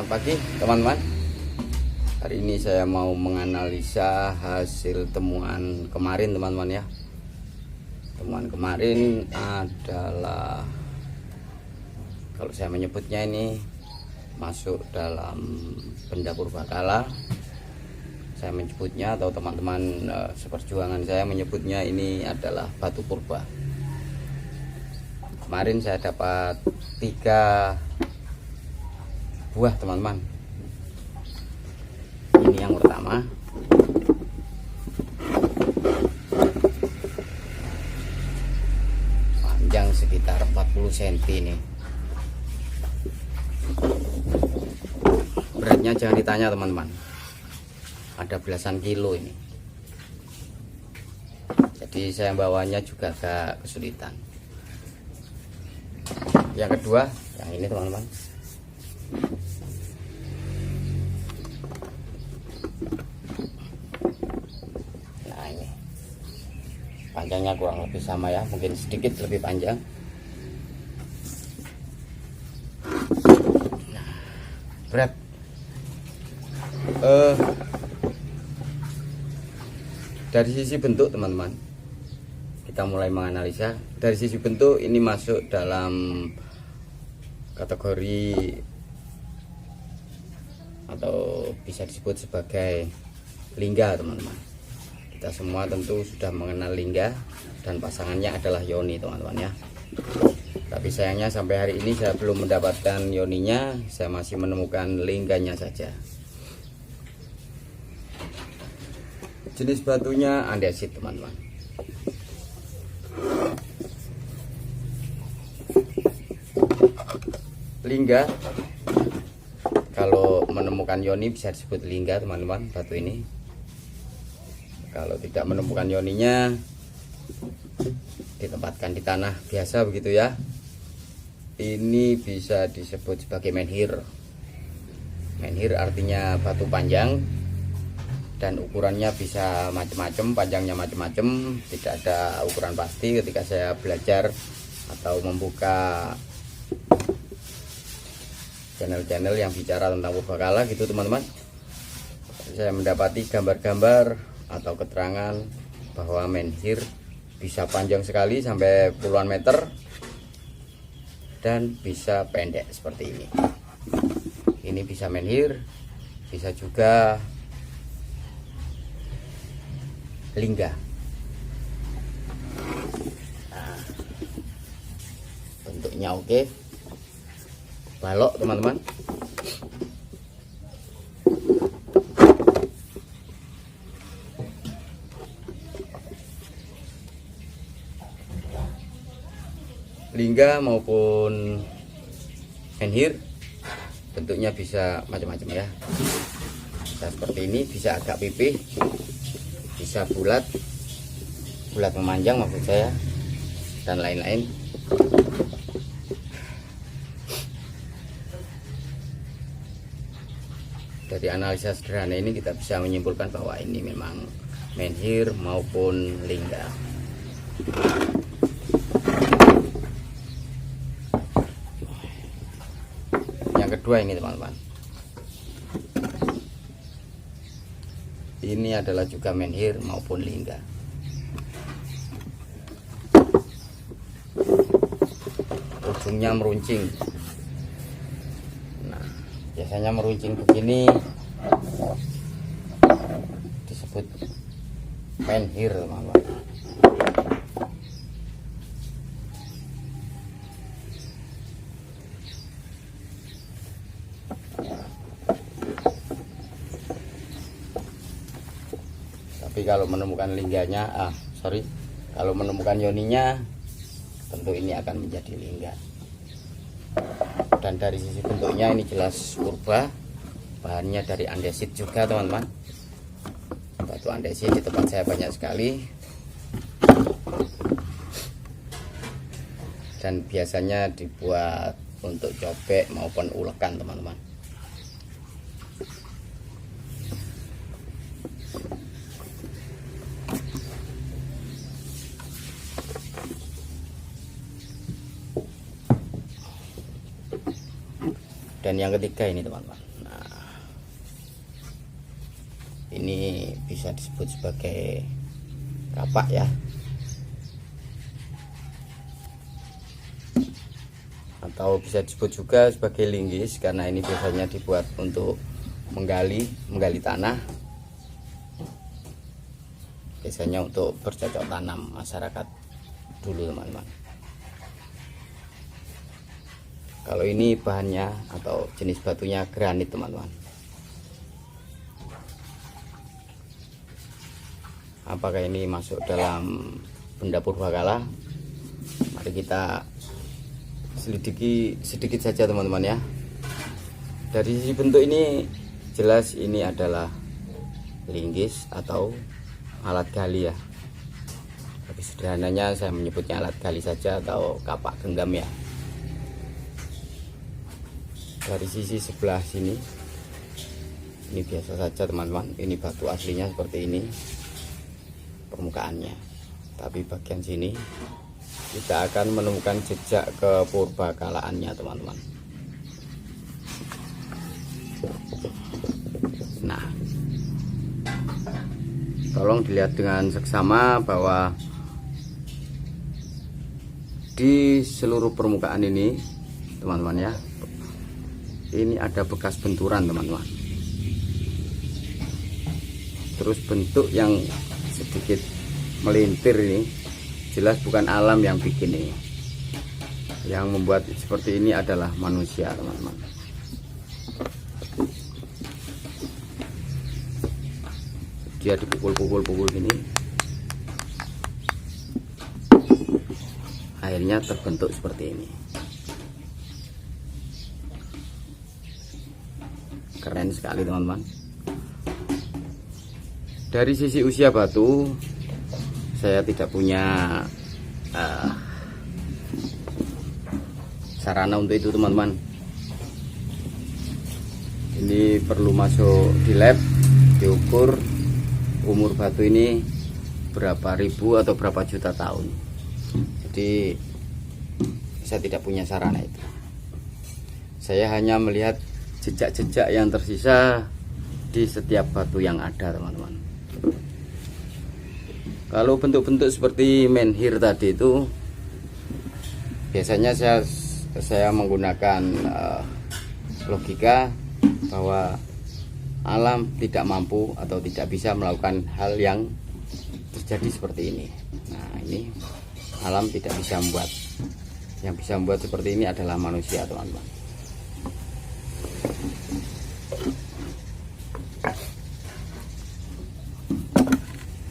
Selamat pagi teman-teman. Hari ini saya mau menganalisa hasil temuan kemarin teman-teman ya. Temuan kemarin adalah, kalau saya menyebutnya ini masuk dalam benda purbakala. Saya menyebutnya, atau teman-teman seperjuangan saya menyebutnya, ini adalah batu purba. Kemarin saya dapat 3 buah teman-teman. Ini yang pertama. Panjang sekitar 40 cm ini. Beratnya jangan ditanya teman-teman. Ada belasan kilo ini. Jadi saya bawanya juga agak kesulitan. Yang kedua, yang ini teman-teman. Nah ini panjangnya kurang lebih sama ya, mungkin sedikit lebih panjang. Nah, berat dari sisi bentuk teman-teman, kita mulai menganalisa. Dari sisi bentuk ini masuk dalam kategori atau bisa disebut sebagai lingga teman-teman. Kita semua tentu sudah mengenal lingga, dan pasangannya adalah yoni teman-teman ya. Tapi sayangnya sampai hari ini saya belum mendapatkan yoninya, saya masih menemukan lingganya saja. Jenis batunya andesit teman-teman. Lingga, kalau menemukan yoni bisa disebut lingga teman-teman, batu ini. Kalau tidak menemukan yoninya, ditempatkan di tanah biasa begitu ya, ini bisa disebut sebagai menhir. Menhir artinya batu panjang, dan ukurannya bisa macam-macam, panjangnya macam-macam, tidak ada ukuran pasti. Ketika saya belajar atau membuka channel-channel yang bicara tentang purbakala gitu teman-teman, saya mendapati gambar-gambar atau keterangan bahwa menhir bisa panjang sekali sampai puluhan meter, dan bisa pendek seperti ini. Ini bisa menhir, bisa juga lingga. Nah, bentuknya oke, balok teman-teman. Lingga maupun menhir bentuknya bisa macam-macam ya. Bisa seperti ini, bisa agak pipih, bisa bulat memanjang maksud saya, dan lain-lain. Dari analisa sederhana ini kita bisa menyimpulkan bahwa ini memang menhir maupun lingga. Yang kedua ini teman-teman, ini adalah juga menhir maupun lingga. Ujungnya meruncing. Nah, biasanya meruncing begini disebut menhir teman-teman. Tapi kalau menemukan lingganya, kalau menemukan yoninya, tentu ini akan menjadi lingga. Dan dari sisi bentuknya ini jelas purba. Bahannya dari andesit juga teman-teman. Batu andesit di tempat saya banyak sekali, dan biasanya dibuat untuk cobek maupun ulekan teman-teman. Dan yang ketiga ini teman-teman, ini bisa disebut sebagai kapak ya, atau bisa disebut juga sebagai linggis karena ini biasanya dibuat untuk menggali tanah, biasanya untuk bercocok tanam masyarakat dulu teman-teman. Kalau ini bahannya atau jenis batunya granit teman-teman. Apakah ini masuk dalam benda purbakala? Mari kita selidiki sedikit saja teman-teman ya. Dari sisi bentuk ini jelas ini adalah linggis atau alat gali ya. Tapi sederhananya saya menyebutnya alat gali saja atau kapak genggam ya. Dari sisi sebelah sini ini biasa saja teman-teman, ini batu aslinya seperti ini permukaannya. Tapi bagian sini kita akan menemukan jejak kepurbakalaannya teman-teman. Nah, tolong dilihat dengan seksama bahwa di seluruh permukaan ini teman-teman ya, ini ada bekas benturan teman-teman. Terus bentuk yang sedikit melintir ini jelas bukan alam yang bikin ini. Yang membuat seperti ini adalah manusia teman-teman. Dia dipukul-pukul gini, akhirnya terbentuk seperti ini. Keren sekali teman-teman. Dari sisi usia batu saya tidak punya sarana untuk itu teman-teman. Ini perlu masuk di lab, diukur umur batu ini berapa ribu atau berapa juta tahun. Jadi saya tidak punya sarana itu. Saya hanya melihat jejak-jejak yang tersisa di setiap batu yang ada teman-teman. Kalau bentuk-bentuk seperti menhir tadi itu biasanya saya menggunakan logika bahwa alam tidak mampu atau tidak bisa melakukan hal yang terjadi seperti ini. Nah, ini alam tidak bisa membuat. Yang bisa membuat seperti ini adalah manusia teman-teman.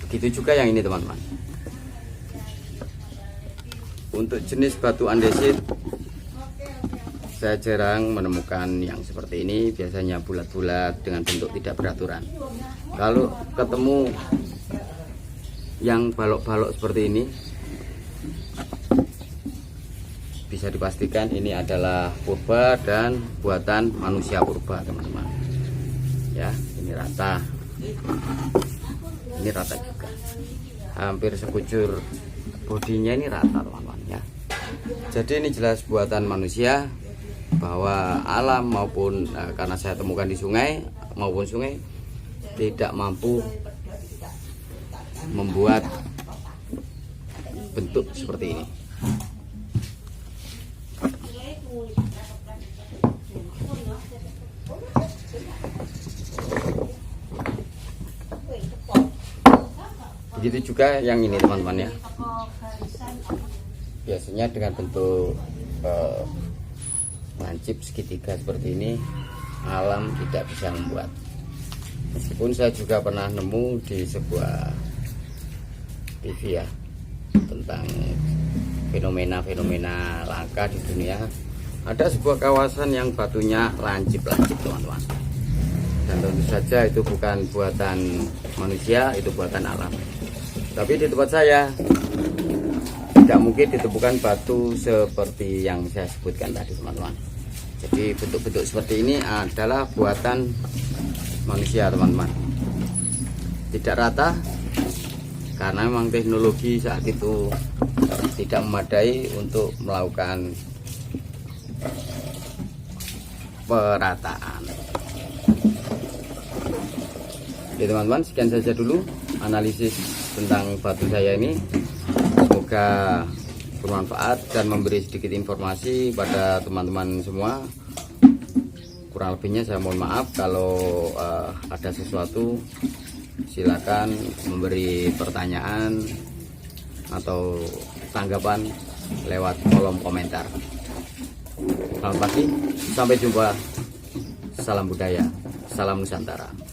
Begitu juga yang ini teman-teman. Untuk jenis batu andesit saya jarang menemukan yang seperti ini. Biasanya bulat-bulat dengan bentuk tidak beraturan. Kalau ketemu yang balok-balok seperti ini, bisa dipastikan ini adalah purba dan buatan manusia purba teman-teman. Ya, ini rata. Ini rata juga, hampir sekujur bodinya ini rata teman-teman ya. Jadi ini jelas buatan manusia, bahwa alam maupun karena saya temukan di sungai maupun sungai tidak mampu membuat bentuk seperti ini. Begitu juga yang ini teman-teman ya. Biasanya dengan bentuk lancip segitiga seperti ini alam tidak bisa membuat. Meskipun saya juga pernah nemu di sebuah TV ya tentang fenomena-fenomena langka di dunia. Ada sebuah kawasan yang batunya lancip-lancip teman-teman. Dan tentu saja itu bukan buatan manusia, itu buatan alam. Tapi di tempat saya tidak mungkin ditemukan batu seperti yang saya sebutkan tadi teman-teman. Jadi bentuk-bentuk seperti ini adalah buatan manusia teman-teman. Tidak rata karena memang teknologi saat itu tidak memadai untuk melakukan perataan. Oke teman-teman, sekian saja dulu analisis tentang batu saya ini. Semoga bermanfaat dan memberi sedikit informasi pada teman-teman semua. Kurang lebihnya saya mohon maaf. Kalau ada sesuatu, silakan memberi pertanyaan atau tanggapan lewat kolom komentar. Selamat pagi, sampai jumpa. Salam budaya, salam Nusantara.